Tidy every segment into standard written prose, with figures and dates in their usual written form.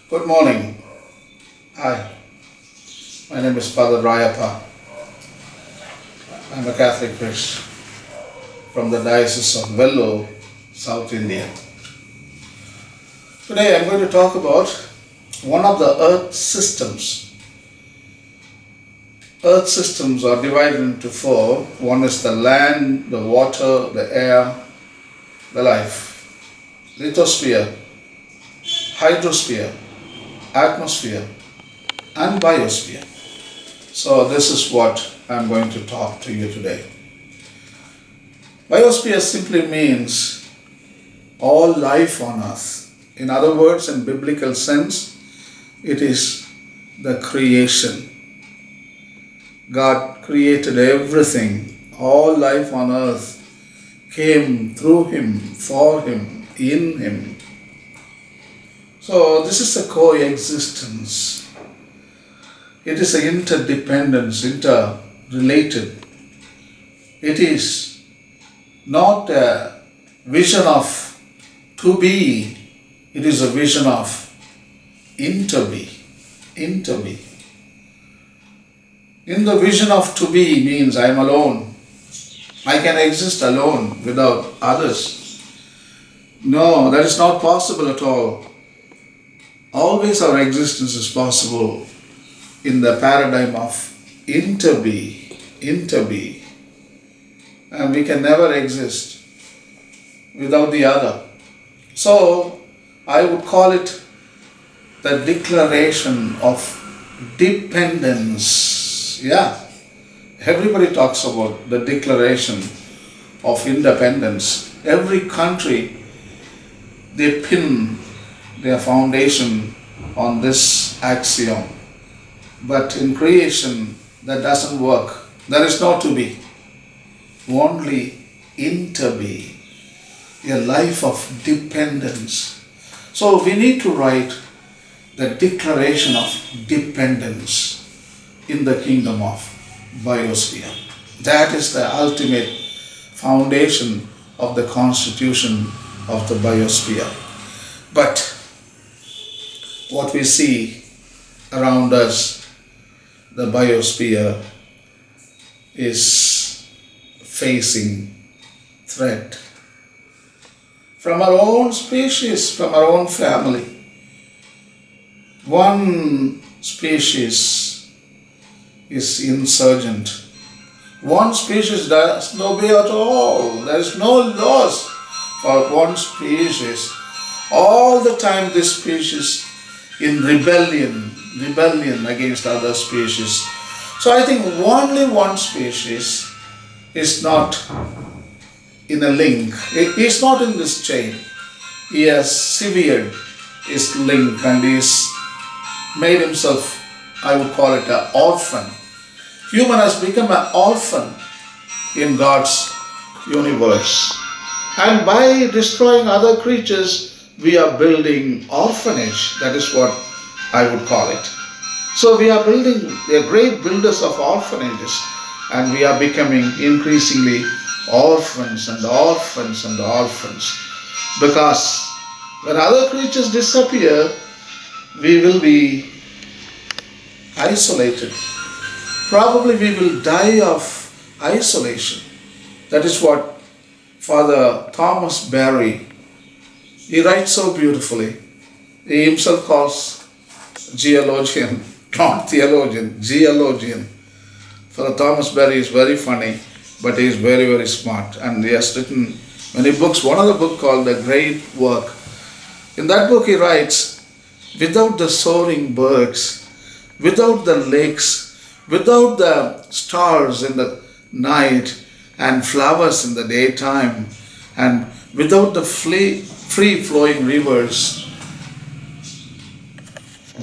Good morning. Hi, my name is Father Rayappa. I'm a Catholic priest from the Diocese of Vellore, South India. Today I'm going to talk about one of the earth systems. Earth systems are divided into four. One is the land, the water, the air, the life. Lithosphere, hydrosphere, atmosphere and biosphere. So this is what I'm going to talk to you today. Biosphere simply means all life on earth. In other words, in biblical sense, it is the creation. God created everything. All life on earth came through Him, for Him, in Him. So this is a coexistence. It is an interdependence, interrelated. It is not a vision of to be, it is a vision of interbe. In the vision of to be means I am alone. I can exist alone without others. No, that is not possible at all. Always our existence is possible in the paradigm of interbe. And we can never exist without the other. So, I would call it the declaration of dependence. Yeah, everybody talks about the declaration of independence. Every country, they pin their foundation on this axiom. But in creation, that doesn't work. There is no to be, only interbe, a life of dependence. So we need to write the declaration of dependence in the kingdom of Biosphere. That is the ultimate foundation of the constitution of the Biosphere. But what we see around us, the Biosphere is facing threat from our own species, from our own family. One species is insurgent. One species does no obey at all. There is no loss for one species. All the time this species in rebellion against other species. So I think only one species is not in a link. He is not in this chain. He has severed his link and he has made himself, I would call it, an orphan. Human has become an orphan in God's universe. And by destroying other creatures, we are building orphanage. That is what I would call it. So we are building, we are great builders of orphanages, and we are becoming increasingly orphans and orphans and orphans. Because when other creatures disappear, we will be isolated. Probably we will die of isolation. That is what Father Thomas Berry, he writes so beautifully. He himself calls geologian, not theologian, geologian. Father Thomas Berry is very funny, but he is very, very smart. And he has written many books. One other book called The Great Work. In that book he writes, without the soaring birds, without the lakes, without the stars in the night and flowers in the daytime, and without the free-flowing rivers,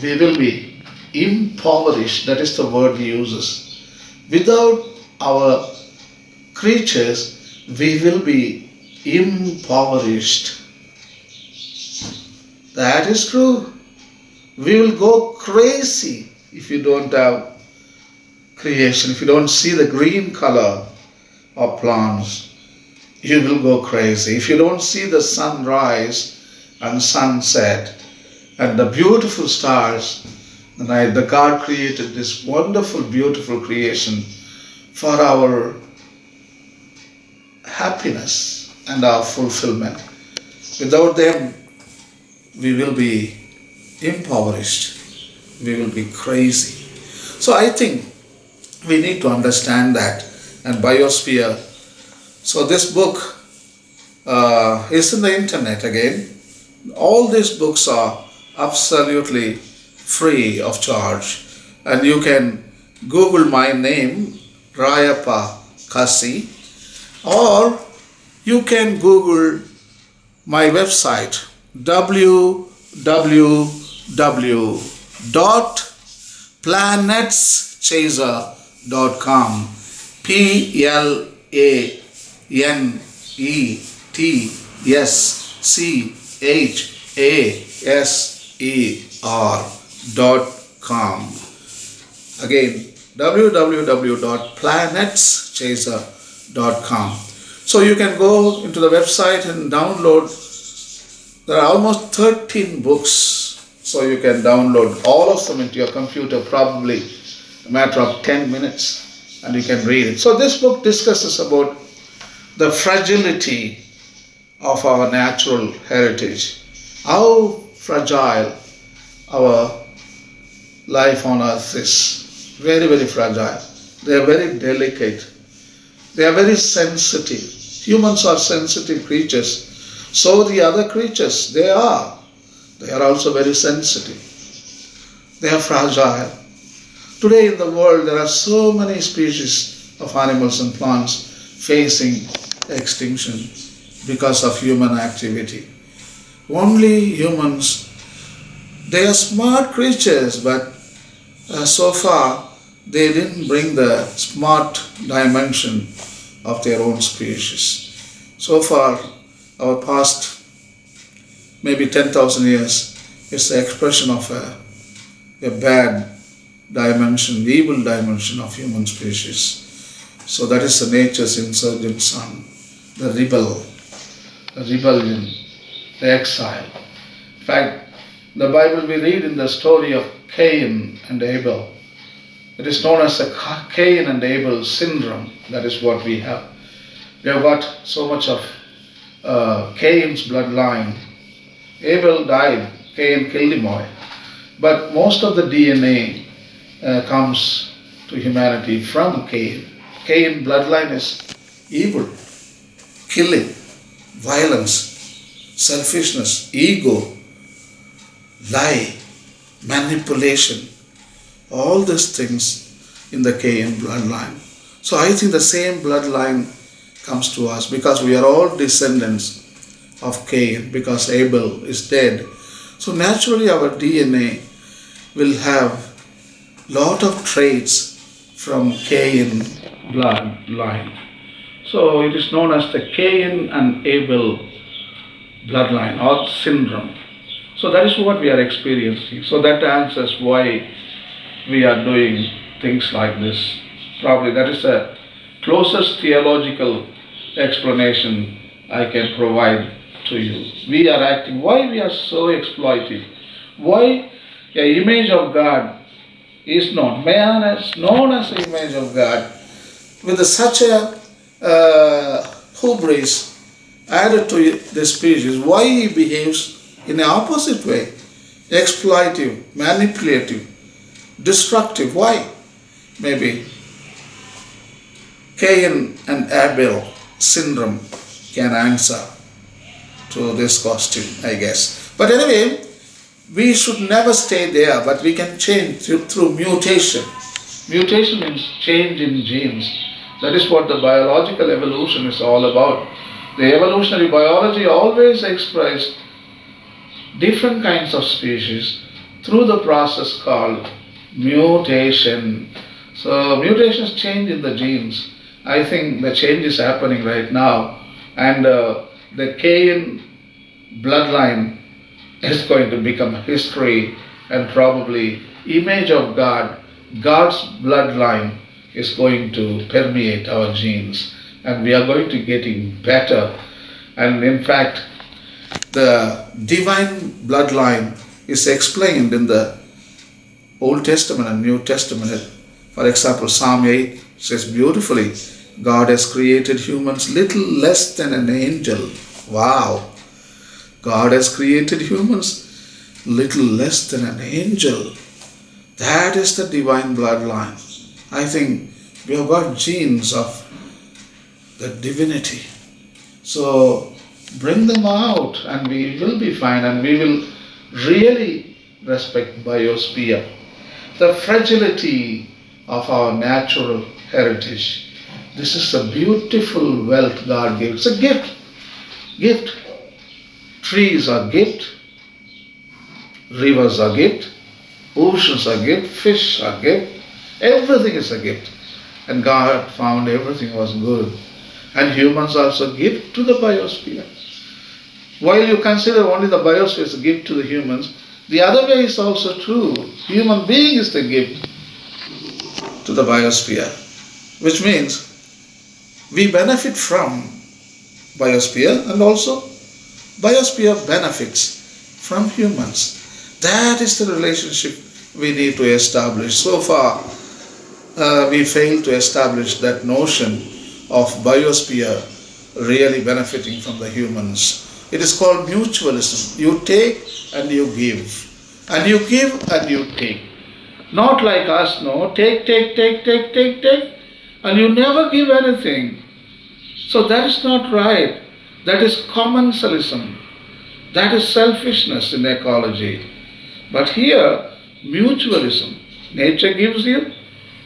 we will be impoverished. That is the word he uses. Without our creatures, we will be impoverished. That is true. We will go crazy if you don't have creation, if you don't see the green color of plants. You will go crazy. If you don't see the sunrise and sunset, and the beautiful stars, the God created this wonderful, beautiful creation for our happiness and our fulfillment. Without them, we will be impoverished. We will be crazy. So I think we need to understand that. And Biosphere. So this book is in the internet again. All these books are absolutely free of charge. And you can Google my name, Rayappa Kasi, or you can Google my website, www.planetschaser.com, PlanetschAser.com. Again, www.planetschaser.com. So you can go into the website and download. There are almost 13 books. So you can download all of them into your computer, probably a matter of 10 minutes, and you can read it. So this book discusses about the fragility of our natural heritage. How fragile our life on earth is. Very, very fragile. They are very delicate. They are very sensitive. Humans are sensitive creatures. So the other creatures, they are also very sensitive. They are fragile. Today in the world, there are so many species of animals and plants facing extinction because of human activity. Only humans, they are smart creatures, but so far they didn't bring the smart dimension of their own species. So far, our past maybe 10,000 years is the expression of a bad dimension, evil dimension of human species. So that is the nature's insurgent son, the rebel, the rebellion, the exile. In fact, the Bible we read in the story of Cain and Abel. It is known as the Cain and Abel syndrome. That is what we have. We have got so much of Cain's bloodline. Abel died, Cain killed him away. But most of the DNA comes to humanity from Cain. Cain bloodline is evil, killing, violence, selfishness, ego, lie, manipulation. All these things in the Cain bloodline. So I think the same bloodline comes to us because we are all descendants of Cain, because Abel is dead. So naturally our DNA will have lot of traits from Cain bloodline. So it is known as the Cain and Abel bloodline or syndrome. So that is what we are experiencing. So that answers why we are doing things like this. Probably that is the closest theological explanation I can provide to you. We are acting, why we are so exploitive? Why the image of God is known? Man is known as the image of God with such a hubris added to the species. Why he behaves in the opposite way? Exploitive, manipulative, destructive. Why? Maybe Cain and Abel syndrome can answer to this question, I guess. But anyway, we should never stay there, but we can change through mutation. Mutation means change in genes. That is what the biological evolution is all about. The evolutionary biology always expressed different kinds of species through the process called mutation. So mutations change in the genes. I think the change is happening right now, and the Cain bloodline is going to become history, and probably image of God, God's bloodline is going to permeate our genes, and we are going to getting better. And in fact, the divine bloodline is explained in the Old Testament and New Testament. For example, Psalm 8 says beautifully, God has created humans little less than an angel. Wow! God has created humans little less than an angel. That is the divine bloodline. I think we have got genes of the divinity. So bring them out and we will be fine, and we will really respect biosphere. The fragility of our natural heritage. This is a beautiful wealth God gives. It's a gift. Gift. Trees are gift. Rivers are gift. Oceans are gift. Fish are gift. Everything is a gift. And God found everything was good. And humans also give to the biosphere. While you consider only the biosphere as a gift to the humans, the other way is also true. Human being is the gift to the biosphere, which means we benefit from biosphere and also biosphere benefits from humans. That is the relationship we need to establish. So far, we failed to establish that notion of biosphere really benefiting from the humans. It is called mutualism. You take and you give. And you give and you take. Not like us, no. Take. And you never give anything. So that is not right. That is commensalism. That is selfishness in ecology. But here, mutualism. Nature gives you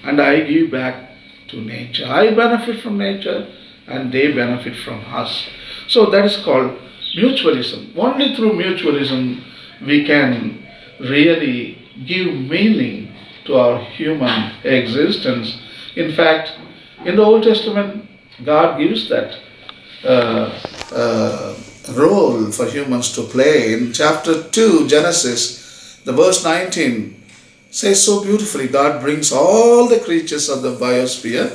and I give back to nature. I benefit from nature and they benefit from us. So that is called mutualism. Only through mutualism we can really give meaning to our human existence. In fact, in the Old Testament, God gives that role for humans to play. In chapter 2, Genesis, the verse 19 says so beautifully, God brings all the creatures of the biosphere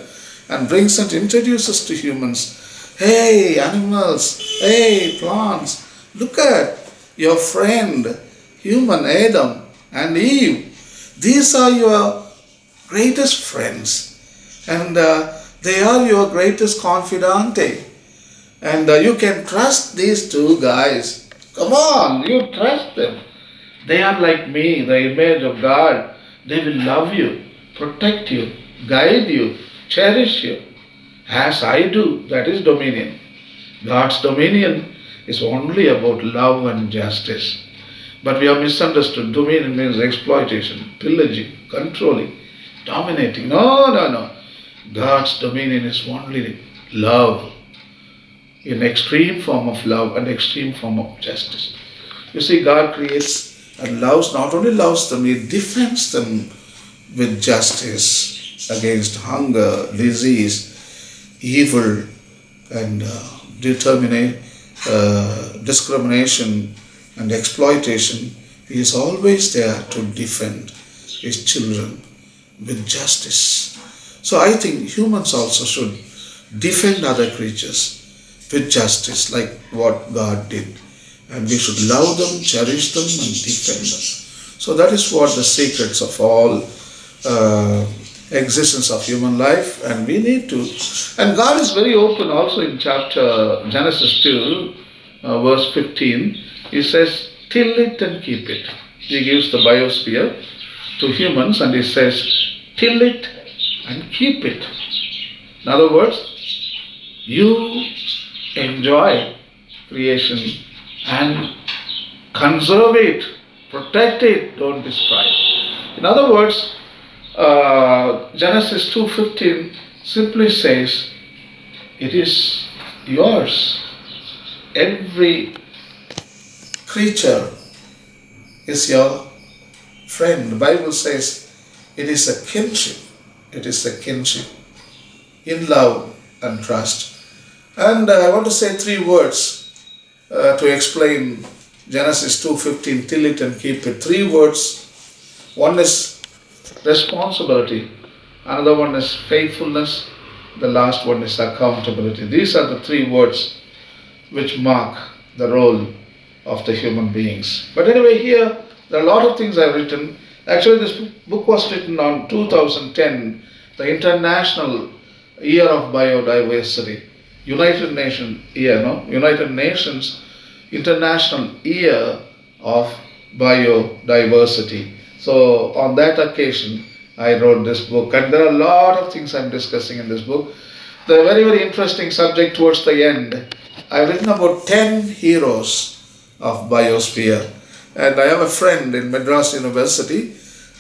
and brings and introduces to humans. Hey, animals, hey, plants, look at your friend, human Adam and Eve. These are your greatest friends, and they are your greatest confidante. And you can trust these two guys. Come on, you trust them. They are like me, the image of God. They will love you, protect you, guide you, cherish you, as I do. That is dominion. God's dominion is only about love and justice. But we have misunderstood. Dominion means exploitation, pillaging, controlling, dominating. No. God's dominion is only love, in extreme form of love and extreme form of justice. You see, God creates and loves, not only loves them, He defends them with justice against hunger, disease, evil, and discrimination and exploitation. He is always there to defend His children with justice. So I think humans also should defend other creatures with justice, like what God did. And we should love them, cherish them, and defend them. So that is what the secrets of all existence of human life, and we need to. And God is very open also in chapter Genesis 2, verse 15. He says, till it and keep it. He gives the biosphere to humans and He says, till it and keep it. In other words, you enjoy creation and conserve it, protect it, don't destroy it. In other words, Genesis 2:15 simply says, it is yours. Every creature is your friend. The Bible says it is a kinship. It is a kinship in love and trust. And I want to say 3 words to explain Genesis 2:15, till it and keep it. 3 words. One is responsibility, another one is faithfulness, the last one is accountability. These are the 3 words which mark the role of the human beings. But anyway, here There are a lot of things I've written. Actually, this book was written on 2010, the International Year of Biodiversity. United Nations Year, no? United Nations International Year of Biodiversity. So on that occasion, I wrote this book, and there are a lot of things I'm discussing in this book. The very, very interesting subject towards the end, I've written about 10 heroes of Biosphere. And I have a friend in Madras University,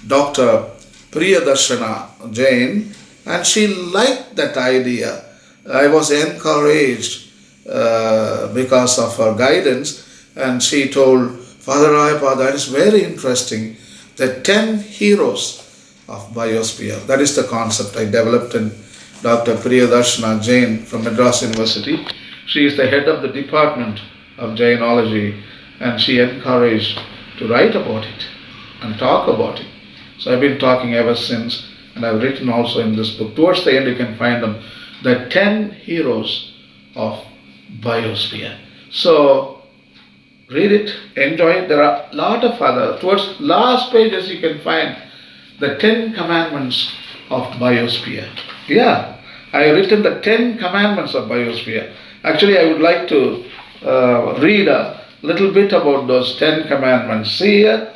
Dr. Priyadarshana Jain, and she liked that idea. I was encouraged because of her guidance, and she told Father Rayappa, that is very interesting, the 10 heroes of Biosphere. That is the concept I developed in Dr. Priyadarshana Jain from Madras University. She is the head of the department of Jainology, and she encouraged to write about it and talk about it. So I've been talking ever since, and I've written also in this book. Towards the end you can find them, the 10 heroes of Biosphere. So read it, enjoy it. There are a lot of other, towards last pages you can find the 10 commandments of Biosphere. Yeah, I have written the 10 commandments of Biosphere. Actually, I would like to read a little bit about those 10 commandments. See here,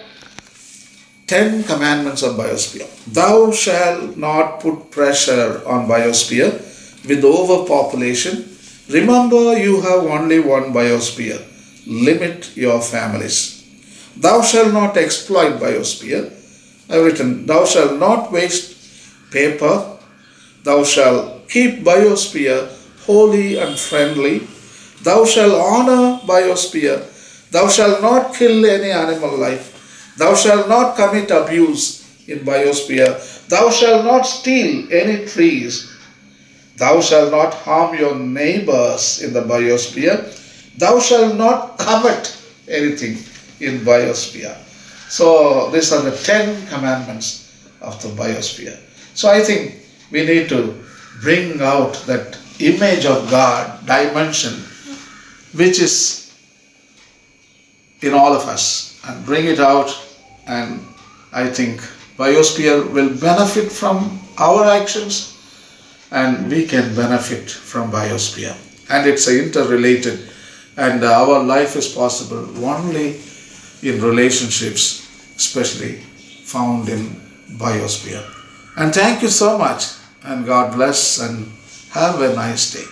10 commandments of Biosphere. Thou shalt not put pressure on Biosphere with overpopulation. Remember, you have only one Biosphere. Limit your families. Thou shalt not exploit Biosphere. I have written, thou shalt not waste paper. Thou shalt keep Biosphere holy and friendly. Thou shalt honor Biosphere. Thou shalt not kill any animal life. Thou shalt not commit abuse in Biosphere. Thou shalt not steal any trees. Thou shalt not harm your neighbors in the Biosphere. Thou shalt not covet anything in Biosphere. So these are the 10 commandments of the Biosphere. So I think we need to bring out that image of God dimension which is in all of us, and bring it out, and I think Biosphere will benefit from our actions, and we can benefit from Biosphere. And it's interrelated, and our life is possible only in relationships, especially found in Biosphere. And thank you so much, and God bless, and have a nice day.